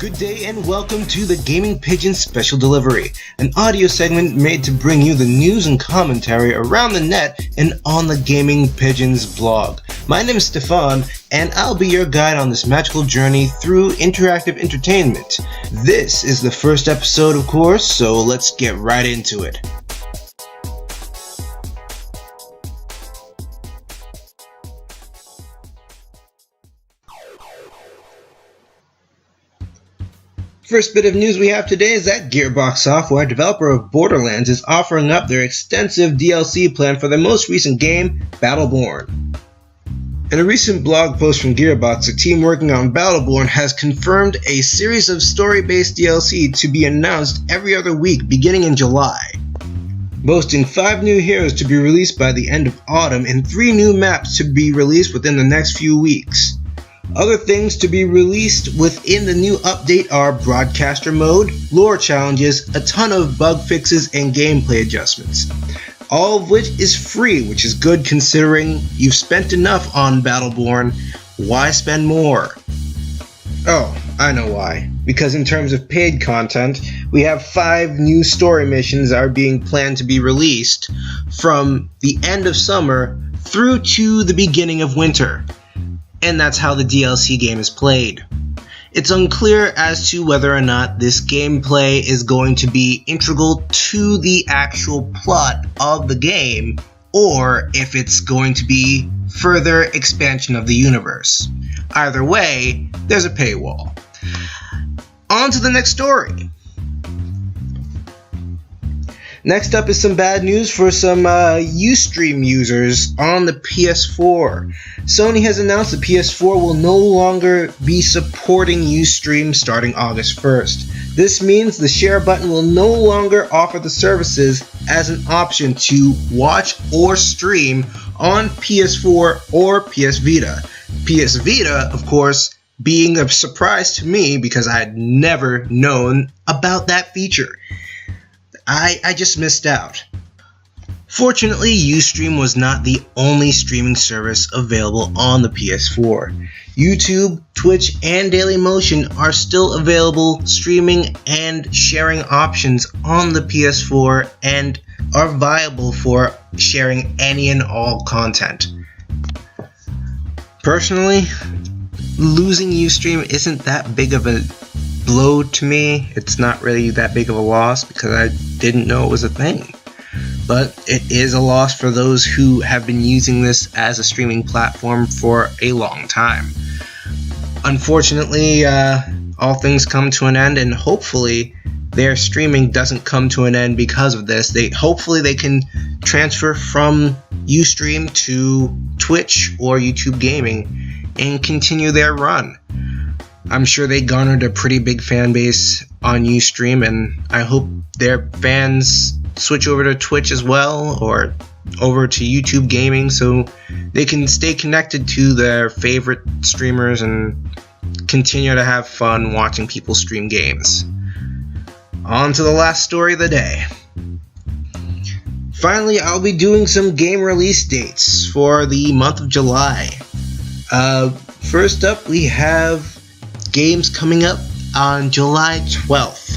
Good day and welcome to the Gaming Pigeon Special Delivery, an audio segment made to bring you the news and commentary around the net and on the Gaming Pigeons blog. My name is Stefan, and I'll be your guide on this magical journey through interactive entertainment. This is the first episode, of course, so let's get right into it. First bit of news we have today is that Gearbox Software, developer of Borderlands, is offering up their extensive DLC plan for their most recent game, Battleborn. In a recent blog post from Gearbox, the team working on Battleborn has confirmed a series of story-based DLC to be announced every other week beginning in July, boasting 5 new heroes to be released by the end of autumn and 3 new maps to be released within the next few weeks. Other things to be released within the new update are broadcaster mode, lore challenges, a ton of bug fixes, and gameplay adjustments. All of which is free, which is good considering you've spent enough on Battleborn. Why spend more? Oh, I know why. Because in terms of paid content, we have 5 new story missions that are being planned to be released from the end of summer through to the beginning of winter. And that's how the DLC game is played. It's unclear as to whether or not this gameplay is going to be integral to the actual plot of the game, or if it's going to be further expansion of the universe. Either way, there's a paywall. On to the next story. Next up is some bad news for some Ustream users on the PS4. Sony has announced the PS4 will no longer be supporting Ustream starting August 1st. This means the share button will no longer offer the services as an option to watch or stream on PS4 or PS Vita. PS Vita, of course, being a surprise to me because I had never known about that feature. I just missed out. Fortunately, Ustream was not the only streaming service available on the PS4. YouTube, Twitch, and Dailymotion are still available streaming and sharing options on the PS4 and are viable for sharing any and all content. Personally, losing Ustream isn't that big of a blow to me. It's not really that big of a loss because I didn't know it was a thing. But it is a loss for those who have been using this as a streaming platform for a long time. Unfortunately, all things come to an end, and hopefully their streaming doesn't come to an end because of this. Hopefully they can transfer from Ustream to Twitch or YouTube Gaming and continue their run. I'm sure they garnered a pretty big fan base on Ustream, and I hope their fans switch over to Twitch as well, or over to YouTube Gaming, so they can stay connected to their favorite streamers and continue to have fun watching people stream games. On to the last story of the day. Finally, I'll be doing some game release dates for the month of July. First up, we have games coming up on July 12th.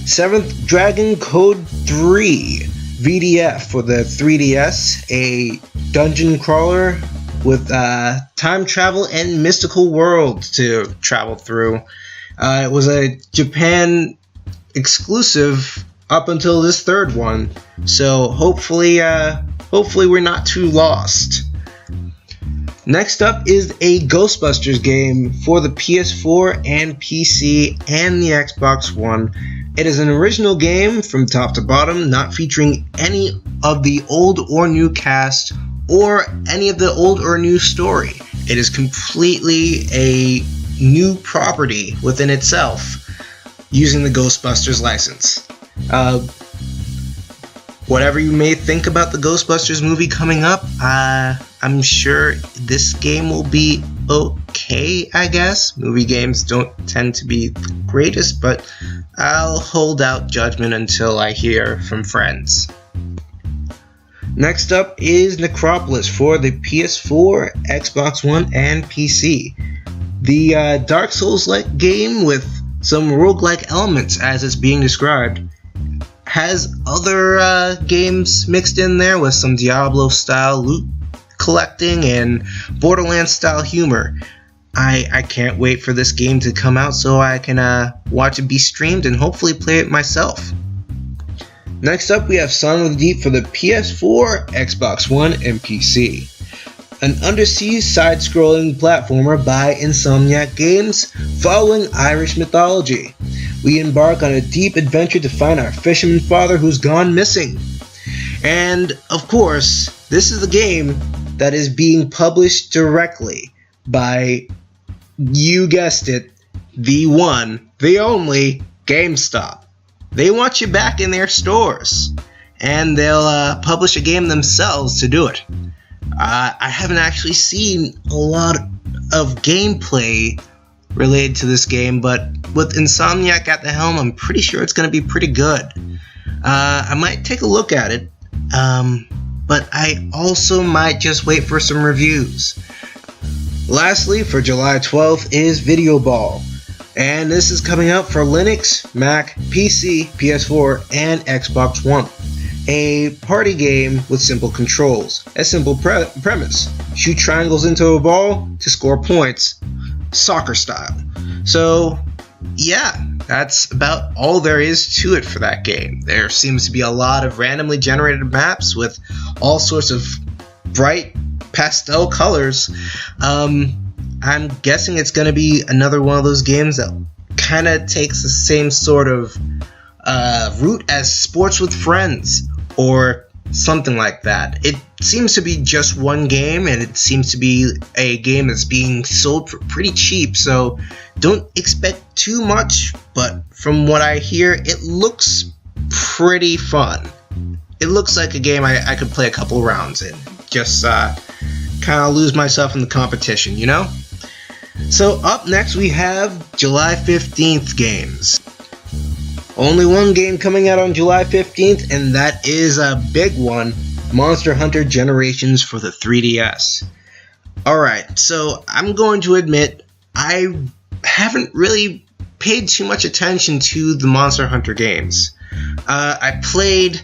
7th Dragon Code 3 VDF for the 3DS, a dungeon crawler with time travel and mystical worlds to travel through. It was a Japan exclusive up until this third one, so hopefully we're not too lost. Next up is a Ghostbusters game for the PS4 and PC and the Xbox One. It is an original game from top to bottom, not featuring any of the old or new cast or any of the old or new story. It is completely a new property within itself, using the Ghostbusters license. Whatever you may think about the Ghostbusters movie coming up, I'm sure this game will be okay, I guess. Movie games don't tend to be the greatest, but I'll hold out judgment until I hear from friends. Next up is Necropolis for the PS4, Xbox One, and PC. The Dark Souls-like game with some roguelike elements, as it's being described, has other games mixed in there with some Diablo-style loot collecting and Borderlands-style humor. I can't wait for this game to come out so I can watch it be streamed and hopefully play it myself. Next up, we have Son of the Deep for the PS4, Xbox One, and PC. An undersea side-scrolling platformer by Insomniac Games following Irish mythology. We embark on a deep adventure to find our fisherman father who's gone missing. And, of course, this is the game that is being published directly by, you guessed it, the one, the only, GameStop. They want you back in their stores, and they'll publish a game themselves to do it. I haven't actually seen a lot of gameplay related to this game, but with Insomniac at the helm, I'm pretty sure it's going to be pretty good. I might take a look at it, but I also might just wait for some reviews. Lastly, for July 12th is Video Ball, and this is coming out for Linux, Mac, PC, PS4, and Xbox One. A party game with simple controls, a simple premise. Shoot triangles into a ball to score points, soccer style. So, yeah, that's about all there is to it for that game. There seems to be a lot of randomly generated maps with all sorts of bright pastel colors. I'm guessing it's going to be another one of those games that kind of takes the same sort of route as Sports with Friends or something like that. It seems to be just one game, and it seems to be a game that's being sold for pretty cheap, so don't expect too much, but from what I hear, it looks pretty fun. It looks like a game I could play a couple rounds in, just kind of lose myself in the competition, you know? So up next we have July 15th games. Only one game coming out on July 15th, and that is a big one, Monster Hunter Generations for the 3DS. Alright, so I'm going to admit, I haven't really paid too much attention to the Monster Hunter games. I played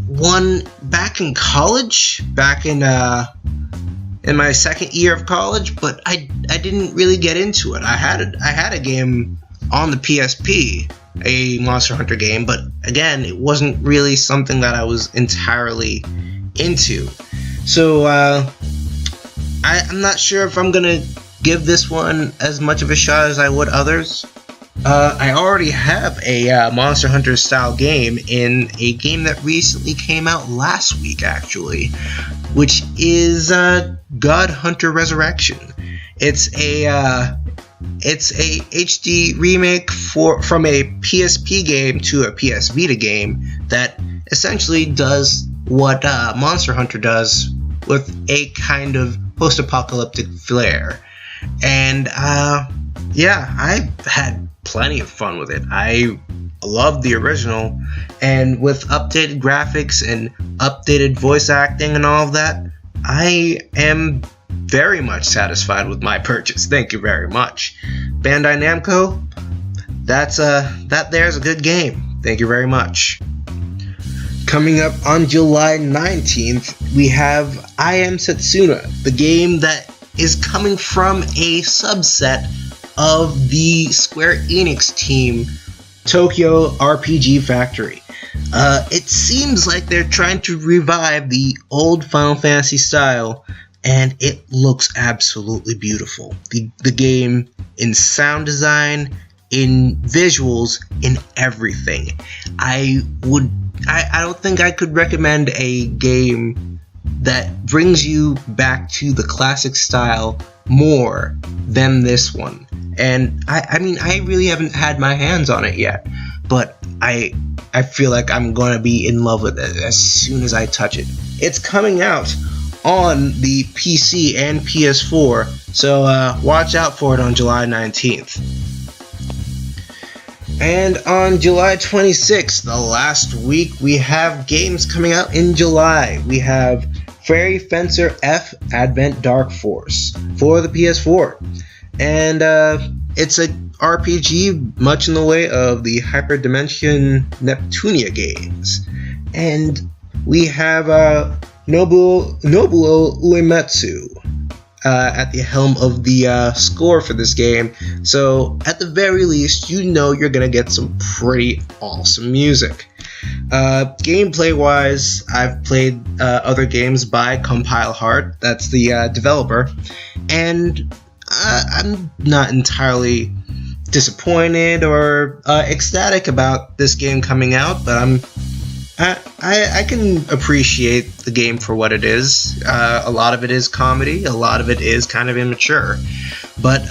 one back in college, back in my second year of college, but I didn't really get into it. I had a game on the PSP, a Monster Hunter game, but again, it wasn't really something that I was entirely into. So I'm not sure if I'm gonna give this one as much of a shot as I would others. I already have a Monster Hunter style game in a game that recently came out last week, actually, which is God Hunter Resurrection. It's a HD remake from a PSP game to a PS Vita game that essentially does what Monster Hunter does with a kind of post-apocalyptic flair. And yeah, I've had plenty of fun with it. I love the original, and with updated graphics and updated voice acting and all of that, I am very much satisfied with my purchase. Thank you very much. Bandai Namco, that there's a good game. Thank you very much. Coming up on July 19th, we have I Am Setsuna, the game that is coming from a subset of the Square Enix team, Tokyo RPG Factory. It seems like they're trying to revive the old Final Fantasy style, and it looks absolutely beautiful. The game, in sound design, in visuals, in everything. I don't think I could recommend a game that brings you back to the classic style more than this one. And I mean, I really haven't had my hands on it yet, but I feel like I'm going to be in love with it as soon as I touch it. It's coming out on the PC and PS4, so watch out for it on July 19th. And on July 26th, the last week, we have games coming out in July. We have Fairy Fencer F Advent Dark Force for the PS4. and it's a RPG much in the way of the Hyperdimension Neptunia games. And we have Nobuo Uematsu at the helm of the score for this game, so at the very least, you know you're gonna get some pretty awesome music. Gameplay wise, I've played other games by Compile Heart, that's the developer, and I'm not entirely disappointed or ecstatic about this game coming out, but I can appreciate the game for what it is. A lot of it is comedy, a lot of it is kind of immature, but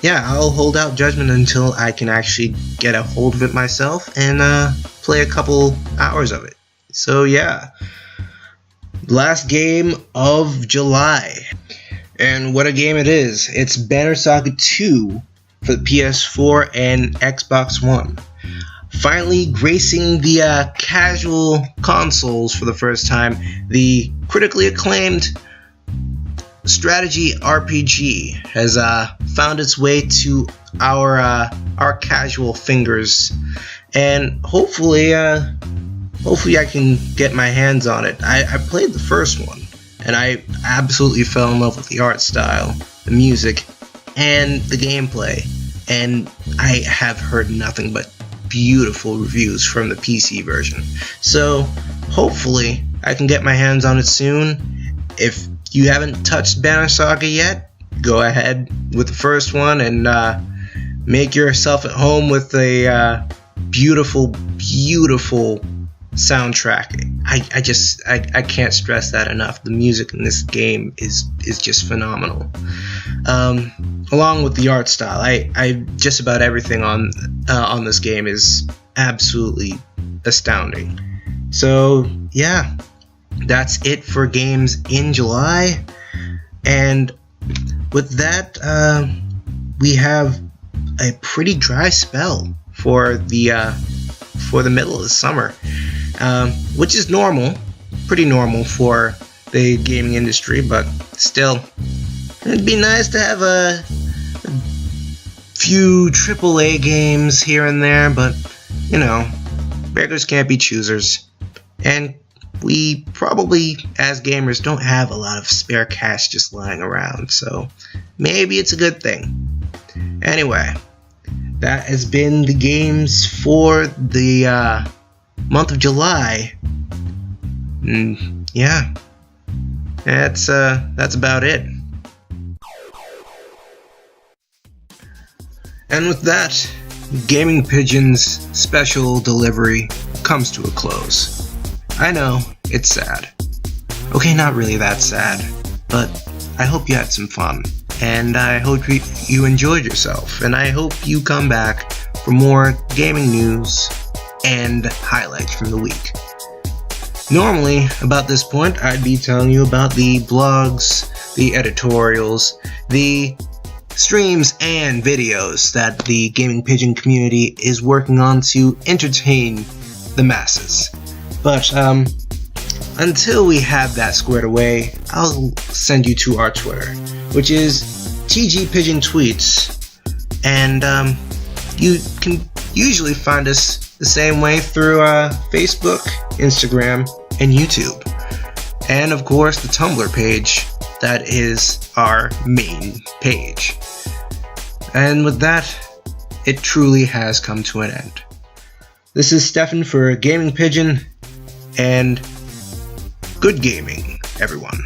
yeah, I'll hold out judgment until I can actually get a hold of it myself and play a couple hours of it. So yeah, last game of July, and what a game it is. It's Banner Saga 2 for the PS4 and Xbox One. Finally gracing the casual consoles for the first time, the critically acclaimed strategy RPG has found its way to our casual fingers, and hopefully I can get my hands on it. I played the first one, and I absolutely fell in love with the art style, the music, and the gameplay, and I have heard nothing but beautiful reviews from the PC version. So hopefully I can get my hands on it soon. If you haven't touched Banner Saga yet, go ahead with the first one and make yourself at home with a beautiful soundtrack. I can't stress that enough. The music in this game is just phenomenal. Along with the art style, I just about everything on this game is absolutely astounding. So yeah, that's it for games in July, and with that, we have a pretty dry spell for the middle of the summer, which is pretty normal for the gaming industry, but still, it'd be nice to have a few AAA games here and there, but you know, beggars can't be choosers, and we probably, as gamers, don't have a lot of spare cash just lying around, so maybe it's a good thing. Anyway, that has been the games for the month of July. Yeah, that's about it. And with that, Gaming Pigeon's special delivery comes to a close. I know, it's sad. Okay, not really that sad, but I hope you had some fun, and I hope you enjoyed yourself, and I hope you come back for more gaming news and highlights from the week. Normally, about this point, I'd be telling you about the blogs, the editorials, the streams and videos that the Gaming Pigeon community is working on to entertain the masses. But until we have that squared away, I'll send you to our Twitter, which is TG Pigeon Tweets, and you can usually find us the same way through Facebook, Instagram, and YouTube, and of course the Tumblr page. That is our main page. And with that, it truly has come to an end. This is Stefan for Gaming Pigeon, and good gaming, everyone.